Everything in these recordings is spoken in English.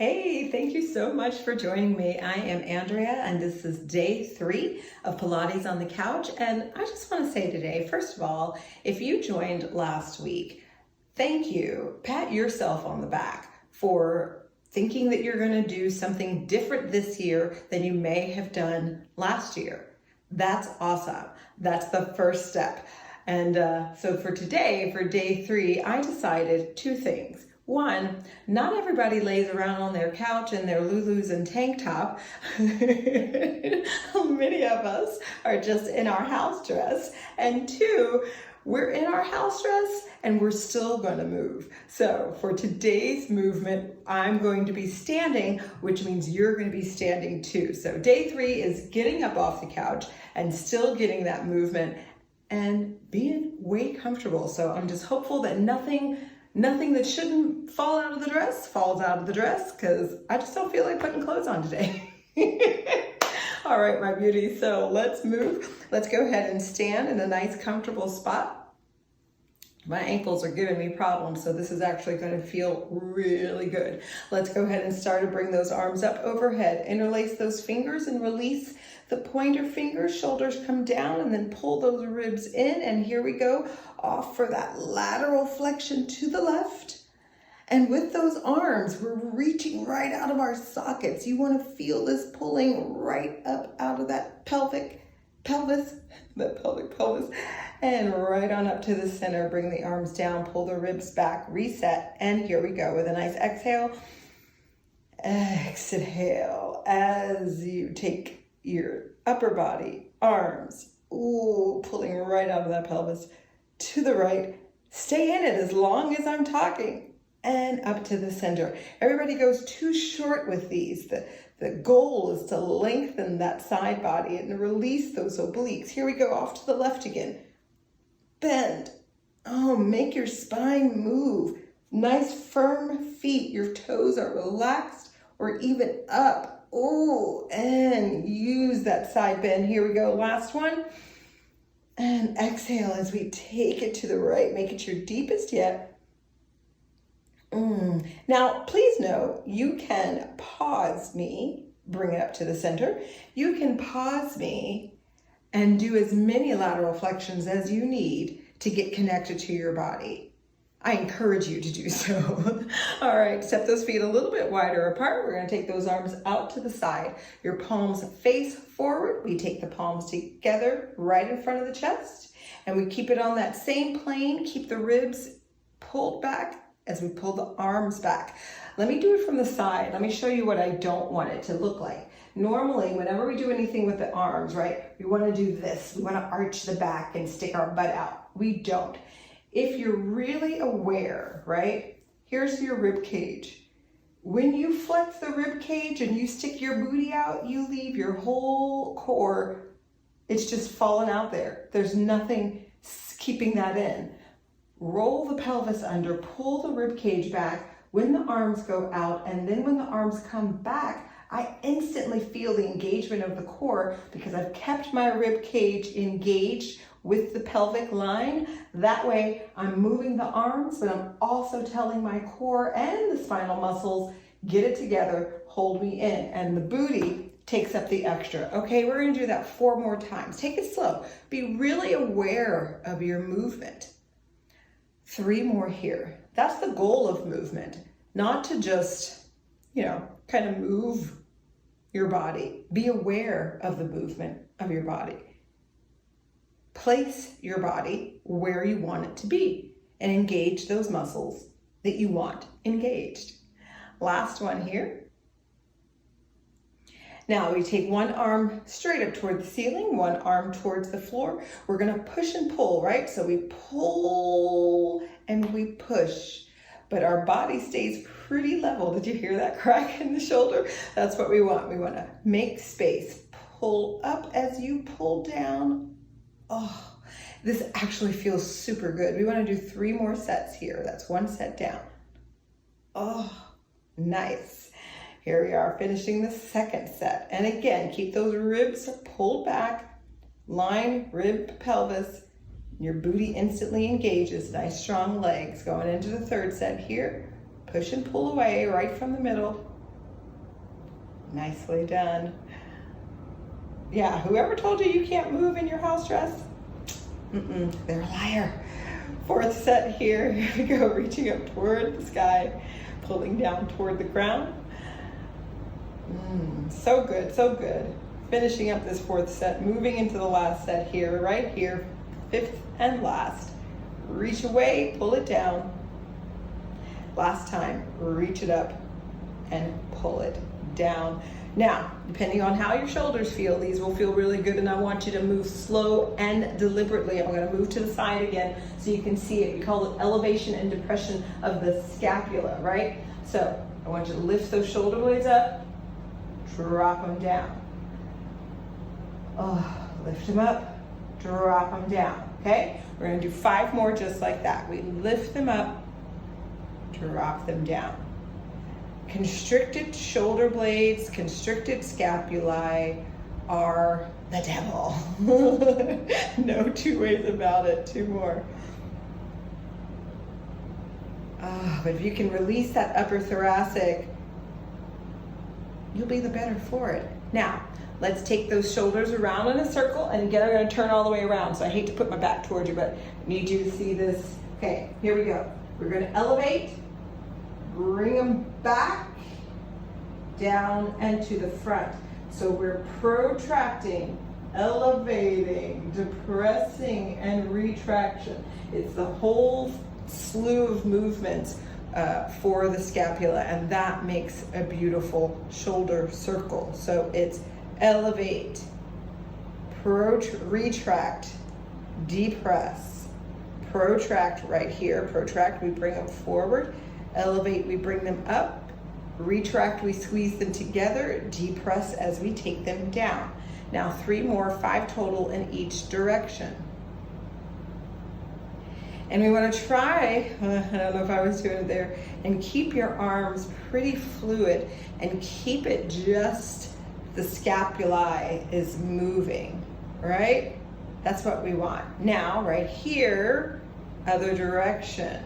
Hey, thank you so much for joining me. I am Andrea, and this is day 3 of Pilates on the couch. And I just want to say today, first of all, if you joined last week, thank you. Pat yourself on the back for thinking that you're going to do something different this year than you may have done last year. That's awesome. That's the first step. And so for today, for day 3, I decided 2 things. One, not everybody lays around on their couch in their Lulus and tank top. Many of us are just in our house dress. And 2, we're in our house dress and we're still going to move. So for today's movement, I'm going to be standing, which means you're going to be standing too. So day 3 is getting up off the couch and still getting that movement and being way comfortable. So I'm just hopeful that nothing that shouldn't fall out of the dress falls out of the dress, because I just don't feel like putting clothes on today. All right, my beauty, so let's move. Let's go ahead and stand in a nice comfortable spot. My ankles are giving me problems, so this is actually going to feel really good. Let's go ahead and start to bring those arms up overhead. Interlace those fingers and release the pointer fingers. Shoulders come down and then pull those ribs in. And here we go, off for that lateral flexion to the left. And with those arms, we're reaching right out of our sockets. You want to feel this pulling right up out of that pelvis, and right on up to the center. Bring the arms down, pull the ribs back, reset, and here we go with a nice exhale. Exhale as you take your upper body, arms, pulling right out of that pelvis to the right. Stay in it as long as I'm talking. And up to the center. Everybody goes too short with these. The goal is to lengthen that side body and release those obliques. Here we go, off to the left again. Bend. Make your spine move. Nice firm feet. Your toes are relaxed or even up. And use that side bend. Here we go, last one. And exhale as we take it to the right. Make it your deepest yet. Now, please know, you can pause me, bring it up to the center. You can pause me and do as many lateral flexions as you need to get connected to your body. I encourage you to do so. All right, step those feet a little bit wider apart. We're going to take those arms out to the side. Your palms face forward. We take the palms together right in front of the chest, and we keep it on that same plane. Keep the ribs pulled back as we pull the arms back. Let me do it from the side. Let me show you what I don't want it to look like. Normally, whenever we do anything with the arms, right, we want to do this. We want to arch the back and stick our butt out. We don't. If you're really aware, right, here's your rib cage. When you flex the rib cage and you stick your booty out, you leave your whole core, it's just falling out there. There's nothing keeping that in. Roll the pelvis under, pull the rib cage back when the arms go out, and then when the arms come back, I instantly feel the engagement of the core because I've kept my rib cage engaged with the pelvic line. That way I'm moving the arms, but I'm also telling my core and the spinal muscles, get it together, hold me in, and the booty takes up the extra. Okay, we're gonna do that 4 more times. Take it slow. Be really aware of your movement. 3 more here. That's the goal of movement, not to just, kind of move your body. Be aware of the movement of your body. Place your body where you want it to be and engage those muscles that you want engaged. Last one here. Now we take one arm straight up toward the ceiling, one arm towards the floor. We're going to push and pull, right? So we pull and we push, but our body stays pretty level. Did you hear that crack in the shoulder? That's what we want. We want to make space. Pull up as you pull down. This actually feels super good. We want to do 3 more sets here. That's 1 set down. Nice. Here we are finishing the 2nd set. And again, keep those ribs pulled back, line, rib, pelvis. Your booty instantly engages. Nice strong legs. Going into the 3rd set here. Push and pull away right from the middle. Nicely done. Yeah, whoever told you you can't move in your house dress? They're a liar. Fourth set here. Here we go, reaching up toward the sky, pulling down toward the ground. So good, so good. Finishing up this fourth set, moving into the last set here, right here, fifth and last. Reach away, pull it down. Last time, reach it up and pull it down. Now, depending on how your shoulders feel, these will feel really good, and I want you to move slow and deliberately. I'm going to move to the side again so you can see it. We call it elevation and depression of the scapula, right? So I want you to lift those shoulder blades up, drop them down. Lift them up, drop them down, okay? We're going to do 5 more just like that. We lift them up, drop them down. Constricted shoulder blades, constricted scapulae are the devil. No two ways about it. 2 more. But if you can release that upper thoracic, you'll be the better for it. Now, let's take those shoulders around in a circle, and again, I'm going to turn all the way around. So I hate to put my back towards you, but I need you to see this. Okay, here we go. We're going to elevate. Bring them back, down, and to the front. So we're protracting, elevating, depressing, and retraction. It's the whole slew of movements for the scapula, and that makes a beautiful shoulder circle. So it's elevate, retract, depress, protract right here, protract, we bring them forward. Elevate, we bring them up. Retract, we squeeze them together. Depress as we take them down. Now 3 more, 5 total in each direction. And we want to try, I don't know if I was doing it there, and keep your arms pretty fluid and keep it just the scapulae is moving, right? That's what we want. Now, right here, other direction.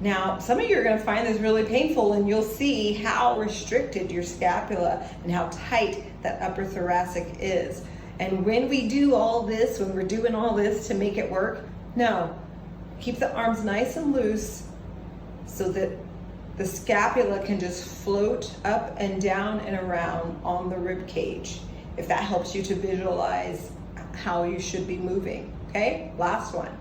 Now, some of you are going to find this really painful, and you'll see how restricted your scapula and how tight that upper thoracic is. And when we do all this, when we're doing all this to make it work, no, keep the arms nice and loose so that the scapula can just float up and down and around on the rib cage, if that helps you to visualize how you should be moving. Okay, last one.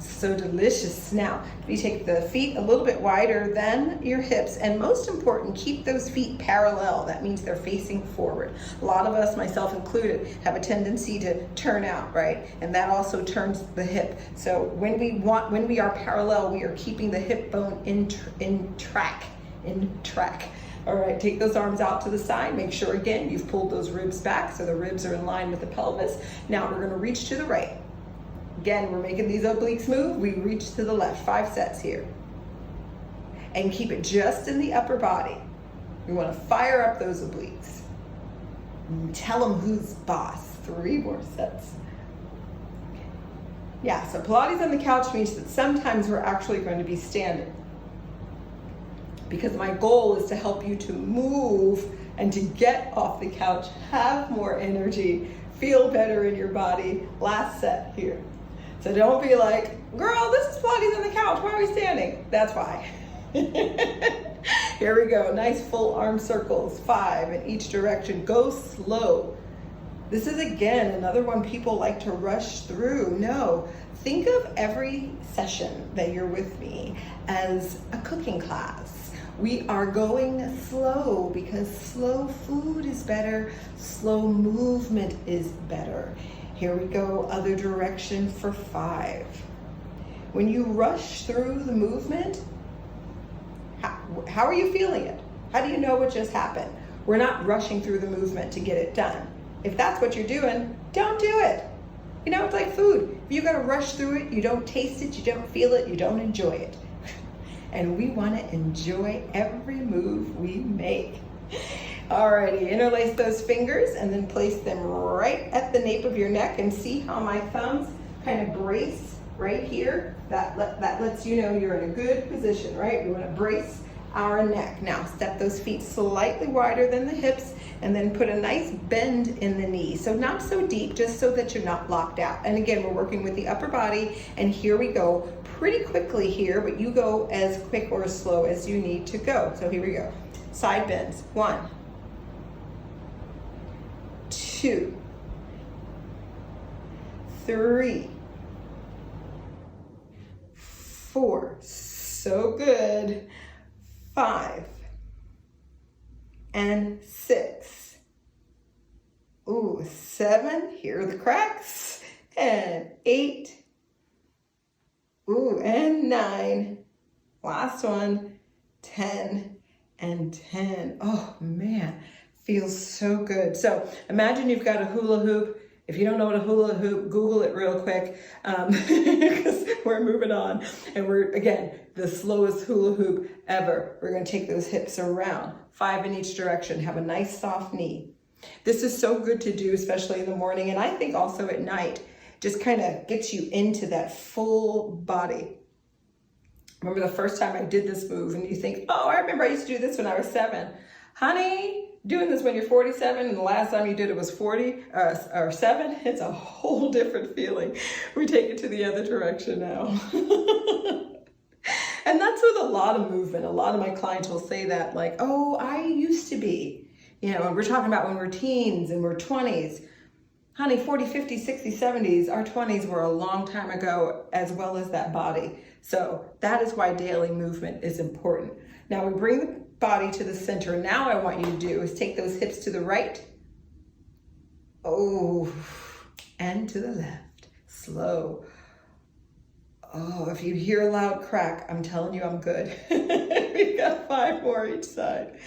So delicious. Now, you take the feet a little bit wider than your hips, and most important, keep those feet parallel. That means they're facing forward. A lot of us, myself included, have a tendency to turn out, right? And that also turns the hip. So when we are parallel, we are keeping the hip bone in track. All right, take those arms out to the side. Make sure, again, you've pulled those ribs back so the ribs are in line with the pelvis. Now we're gonna reach to the right. Again, we're making these obliques move. We reach to the left, 5 sets here. And keep it just in the upper body. We want to fire up those obliques. Tell them who's boss. 3 more sets. Yeah, so Pilates on the couch means that sometimes we're actually going to be standing. Because my goal is to help you to move and to get off the couch, have more energy, feel better in your body. Last set here. So don't be like, girl, this is Pilates on the couch. Why are we standing? That's why. Here we go. Nice full arm circles. 5 in each direction. Go slow. This is, again, another one people like to rush through. No. Think of every session that you're with me as a cooking class. We are going slow because slow food is better. Slow movement is better. Here we go, other direction for 5. When you rush through the movement, how are you feeling it? How do you know what just happened? We're not rushing through the movement to get it done. If that's what you're doing, don't do it. You know, it's like food. If you gotta rush through it, you don't taste it, you don't feel it, you don't enjoy it. And we wanna enjoy every move we make. Alrighty, interlace those fingers and then place them right at the nape of your neck, and see how my thumbs kind of brace right here, that lets you know you're in a good position, right? We want to brace our neck. Now step those feet slightly wider than the hips and then put a nice bend in the knee. So not so deep, just so that you're not locked out. And again, we're working with the upper body, and here we go pretty quickly here, but you go as quick or as slow as you need to go. So here we go. Side bends. 1, 2, 3, 4. So good. 5 and 6. Ooh, 7. Here are the cracks. And 8. Ooh, and 9. Last one. 10 and 10. Oh man, feels so good. So imagine you've got a hula hoop. If you don't know what a hula hoop, Google it real quick, because we're moving on. And we're, again, the slowest hula hoop ever. We're gonna take those hips around, 5 in each direction, have a nice soft knee. This is so good to do, especially in the morning, and I think also at night, just kind of gets you into that full body. Remember the first time I did this move, and you think, oh, I remember I used to do this when I was 7. Honey, doing this when you're 47 and the last time you did it was 40 or 7, it's a whole different feeling. We take it to the other direction now. And that's with a lot of movement. A lot of my clients will say that, like, oh, I used to be, and we're talking about when we're teens and we're 20s. Honey, 40, 50, 60, 70s, our 20s were a long time ago, as well as that body. So that is why daily movement is important. Now we bring the body to the center. Now I want you to do is take those hips to the right. Oh, and to the left. Slow. Oh, if you hear a loud crack, I'm telling you I'm good. We've got 5 more each side.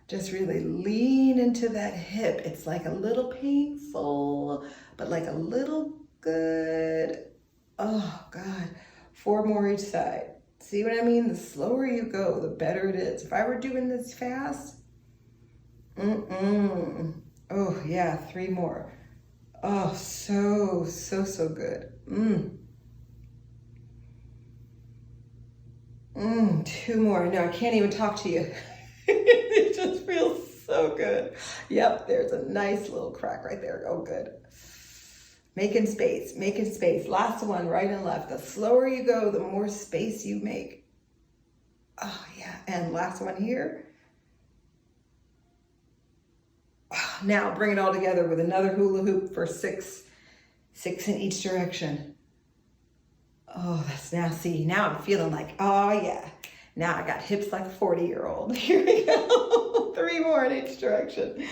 Just really lean into that hip. It's like a little painful, but like a little good. Oh God, 4 more each side. See what I mean? The slower you go, the better it is. If I were doing this fast, oh yeah, 3 more. Oh, so good. 2 more. No, I can't even talk to you. It just feels so good. Yep, there's a nice little crack right there. Oh, good. Making space, making space. Last one, right and left. The slower you go, the more space you make. Oh, yeah. And last one here. Oh, now bring it all together with another hula hoop for 6. 6 in each direction. Oh, that's now, see, now I'm feeling like, oh, yeah. Now I got hips like a 40-year-old. Here we go. 3 more in each direction.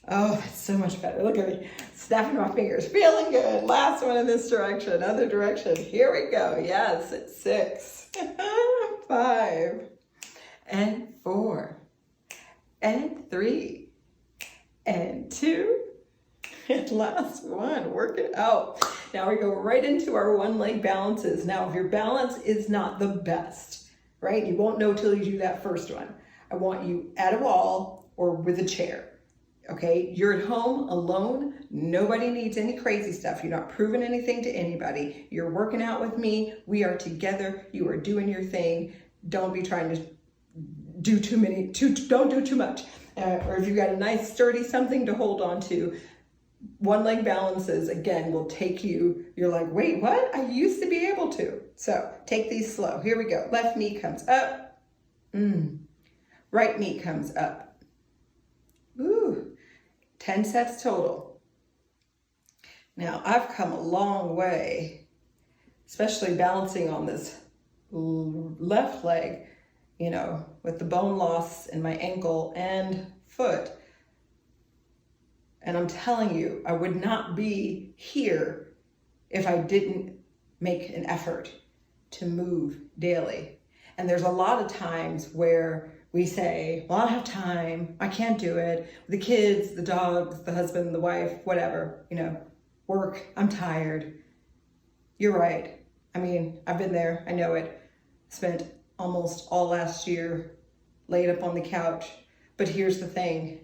Oh, that's so much better. Look at me, snapping my fingers, feeling good. Last one in this direction, other direction. Here we go. Yes, it's 6, 5, and 4, and 3, and 2, and last one. Work it out. Now we go right into our 1-leg balances. Now, if your balance is not the best, right? You won't know till you do that first one. I want you at a wall or with a chair. Okay, you're at home alone. Nobody needs any crazy stuff. You're not proving anything to anybody. You're working out with me. We are together. You are doing your thing. Don't be trying to do don't do too much. Or if you've got a nice sturdy something to hold on to, 1-leg balances, again, will take you, you're like, wait, what? I used to be able to. So take these slow. Here we go. Left knee comes up. Right knee comes up. Ooh. 10 sets total. Now, I've come a long way, especially balancing on this left leg, with the bone loss in my ankle and foot. And I'm telling you, I would not be here if I didn't make an effort to move daily. And there's a lot of times where we say, well, I don't have time, I can't do it. The kids, the dogs, the husband, the wife, whatever, work, I'm tired. You're right. I mean, I've been there, I know it. Spent almost all last year laid up on the couch. But here's the thing,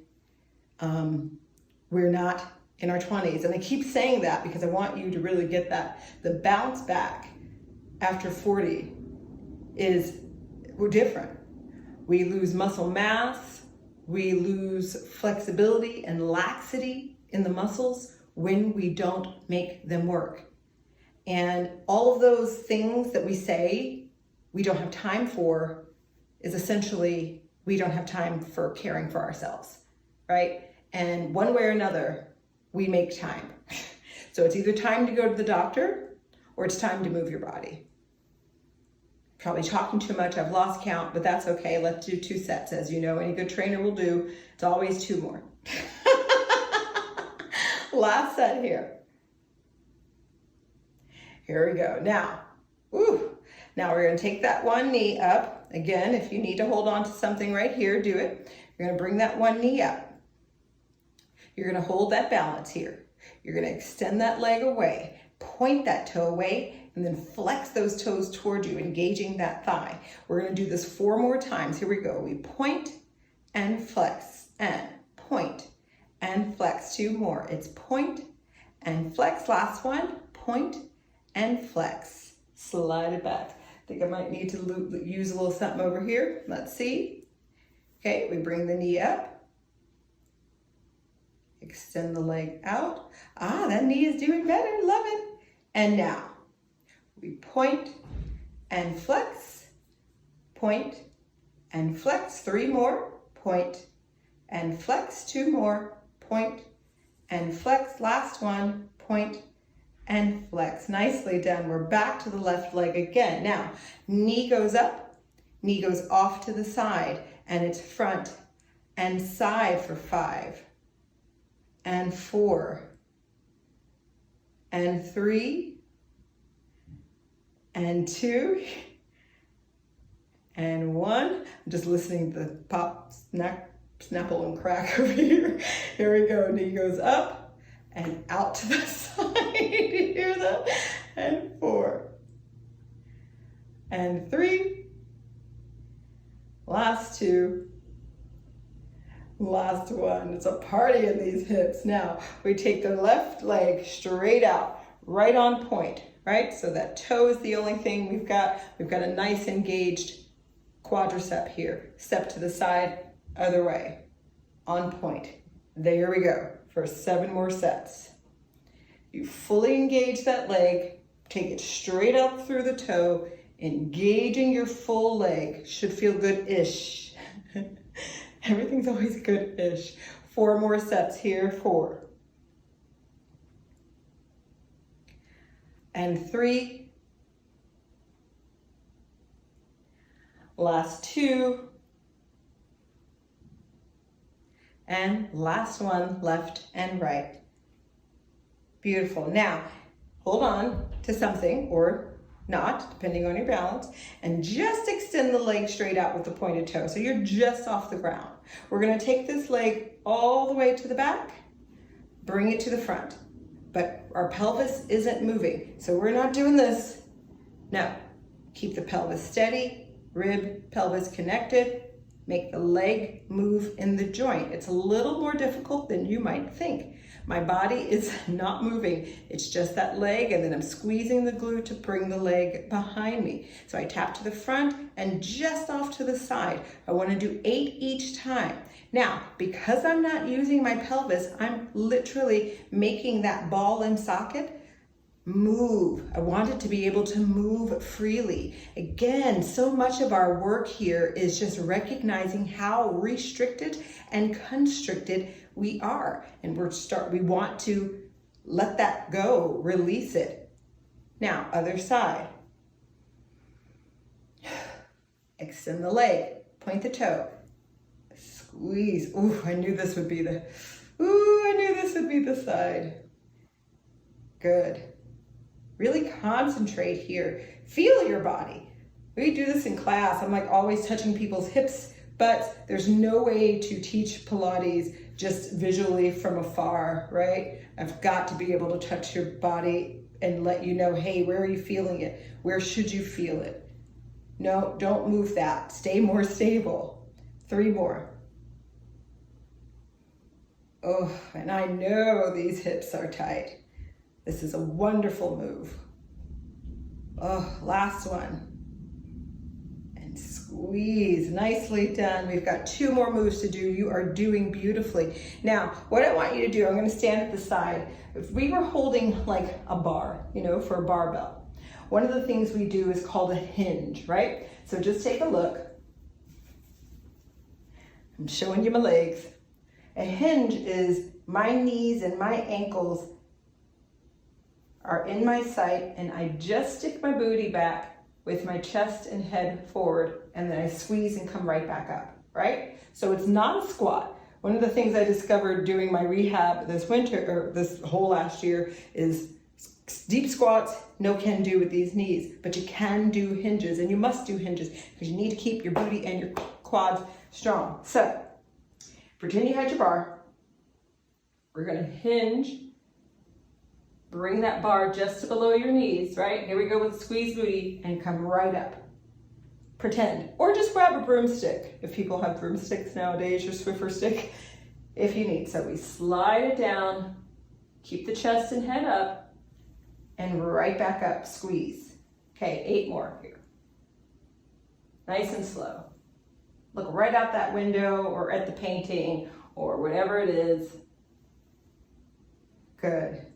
we're not in our 20s. And I keep saying that because I want you to really get that. The bounce back after 40 we're different. We lose muscle mass, we lose flexibility and laxity in the muscles when we don't make them work. And all of those things that we say we don't have time for is essentially we don't have time for caring for ourselves, right? And one way or another, we make time. So it's either time to go to the doctor or it's time to move your body. Probably talking too much, I've lost count, but that's okay. Let's do 2 sets. As you know, any good trainer will do. It's always 2 more. Last set here. Here we go. Now we're going to take that one knee up. Again, if you need to hold on to something right here, do it. You're going to bring that one knee up. You're going to hold that balance here. You're going to extend that leg away, point that toe away, and then flex those toes toward you, engaging that thigh. We're going to do this 4 more times. Here we go. We point and flex and point and flex. 2 more. It's point and flex. Last one. Point and flex. Slide it back. I think I might need to use a little something over here. Let's see. Okay, we bring the knee up. Extend the leg out. That knee is doing better. Love it. And now we point and flex, point and flex. 3 more. Point and flex. 2 more. Point and flex. Last one. Point and flex. Nicely done. We're back to the left leg again. Now, knee goes up, knee goes off to the side, and it's front and side for 5 and 4 and 3 and 2 and 1. I'm just listening to the pop, snapple, and crack over here. Here we go. Knee goes up and out to the side. You hear that? And 4 and 3. Last 2. Last one. It's a party in these hips. Now we take the left leg straight out, right on point, right? So that toe is the only thing we've got. We've got a nice engaged quadricep here. Step to the side, other way, on point. There we go for 7 more sets. You fully engage that leg, take it straight up through the toe, engaging your full leg. Should feel good-ish. Everything's always good-ish. 4 more sets here. 4 and 3. Last 2. And last one, left and right. Beautiful. Now, hold on to something or not, depending on your balance, and just extend the leg straight out with the pointed toe. So you're just off the ground. We're going to take this leg all the way to the back, bring it to the front, but our pelvis isn't moving. So we're not doing this. No, keep the pelvis steady, rib, pelvis connected. Make the leg move in the joint. It's a little more difficult than you might think. My body is not moving. It's just that leg, and then I'm squeezing the glute to bring the leg behind me. So I tap to the front and just off to the side. I want to do 8 each time. Now, because I'm not using my pelvis, I'm literally making that ball and socket move. I want it to be able to move freely. Again, so much of our work here is just recognizing how restricted and constricted we are. And we want to let that go, release it. Now, other side. Extend the leg, point the toe, squeeze. Ooh, I knew this would be the side. Good. Really concentrate here. Feel your body. We do this in class. I'm like always touching people's hips, but there's no way to teach Pilates just visually from afar, right? I've got to be able to touch your body and let you know, hey, where are you feeling it? Where should you feel it? No, don't move that. Stay more stable. 3 more. Oh, and I know these hips are tight. This is a wonderful move. Oh, last one. And squeeze, nicely done. We've got 2 more moves to do. You are doing beautifully. Now, what I want you to do, I'm gonna stand at the side. If we were holding like a bar, you know, for a barbell, one of the things we do is called a hinge, right? So just take a look. I'm showing you my legs. A hinge is my knees and my ankles are in my sight, and I just stick my booty back with my chest and head forward, and then I squeeze and come right back up, right? So it's not a squat. One of the things I discovered doing my rehab this winter, or this whole last year, is deep squats, no can do with these knees, but you can do hinges, and you must do hinges because you need to keep your booty and your quads strong. So pretend you had your bar. We're gonna hinge. Bring that bar just to below your knees, right? Here we go with squeeze booty and come right up. Pretend, or just grab a broomstick if people have broomsticks nowadays, or Swiffer stick if you need. So we slide it down, keep the chest and head up, and right back up, squeeze. Okay, 8 more here. Nice and slow. Look right out that window or at the painting or whatever it is. Good.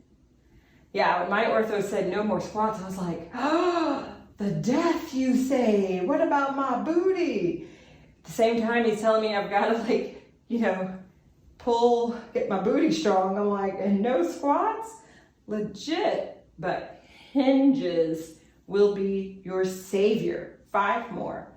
Yeah, when my ortho said no more squats, I was like, oh, the death you say, what about my booty? At the same time, he's telling me I've got to like, you know, get my booty strong. I'm like, and no squats? Legit, but hinges will be your savior. 5 more.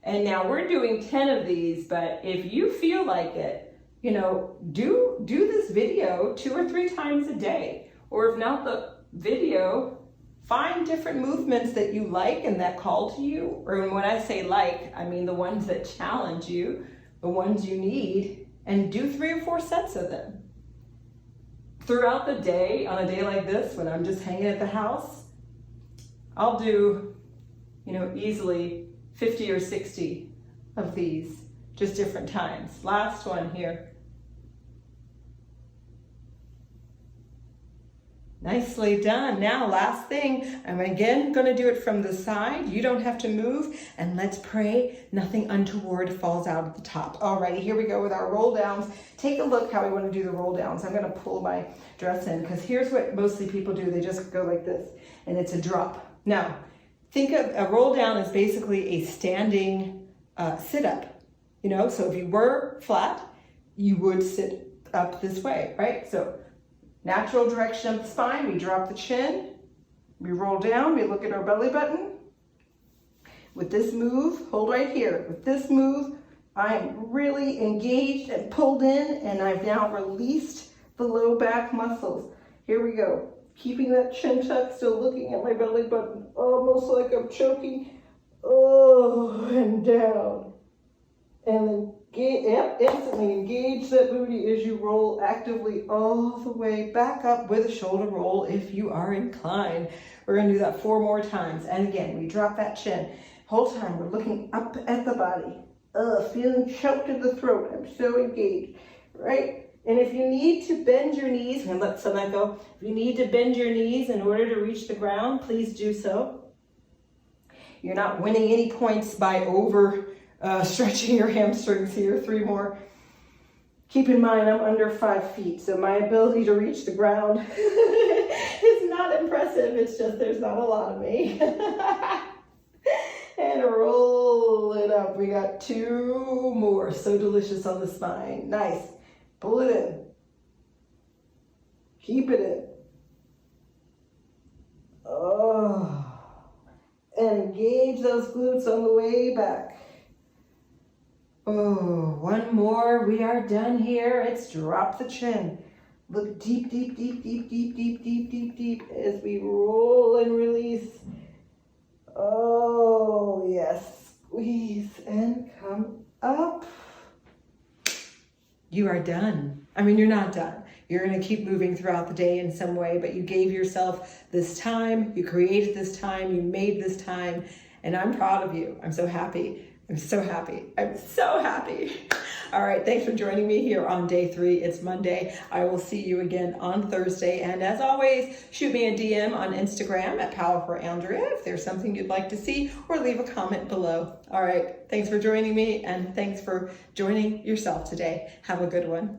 And now we're doing 10 of these, but if you feel like it, you know, do this video 2 or 3 times a day. Or if not the video, find different movements that you like and that call to you. Or when I say like, I mean the ones that challenge you, the ones you need, and do 3 or 4 sets of them. Throughout the day, on a day like this, when I'm just hanging at the house, I'll do, you know, easily 50 or 60 of these, just different times. Last one here. Nicely done. Now, last thing, I'm again going to do it from the side. You don't have to move, and let's pray nothing untoward falls out at the top. Alrighty, here we go with our roll downs. Take a look how we want to do the roll downs. I'm going to pull my dress in because here's what mostly people do. They just go like this, and it's a drop. Now, think of a roll down as basically a standing sit-up. You know, so if you were flat, you would sit up this way, right? So natural direction of the spine, we drop the chin, we roll down, we look at our belly button. With this move, hold right here. With this move, I am really engaged and pulled in, and I've now released the low back muscles. Here we go. Keeping that chin tuck, still looking at my belly button, almost like I'm choking. Oh, and down. And then instantly engage that booty as you roll actively all the way back up with a shoulder roll if you are inclined. We're going to do that 4 more times. And again, we drop that chin. Whole time we're looking up at the body. Feeling choked in the throat. I'm so engaged, right? And if you need to bend your knees, and let some of that go. If you need to bend your knees in order to reach the ground, please do so. You're not winning any points by stretching your hamstrings here. 3 more. Keep in mind, I'm under 5 feet, so my ability to reach the ground is not impressive. It's just there's not a lot of me. And roll it up. We got 2 more. So delicious on the spine. Nice. Pull it in. Keep it in. Oh. And engage those glutes on the way back. Oh, 1 more. We are done here. It's drop the chin. Look deep, deep, deep, deep, deep, deep, deep, deep, deep as we roll and release. Oh, yes. Squeeze and come up. You are done. I mean, you're not done. You're going to keep moving throughout the day in some way, but you gave yourself this time. You created this time. You made this time. And I'm proud of you. I'm so happy I'm so happy. I'm so happy. All right, thanks for joining me here on day 3. It's Monday. I will see you again on Thursday. And as always, shoot me a DM on Instagram at PowerfulAndrea if there's something you'd like to see, or leave a comment below. All right, thanks for joining me, and thanks for joining yourself today. Have a good one.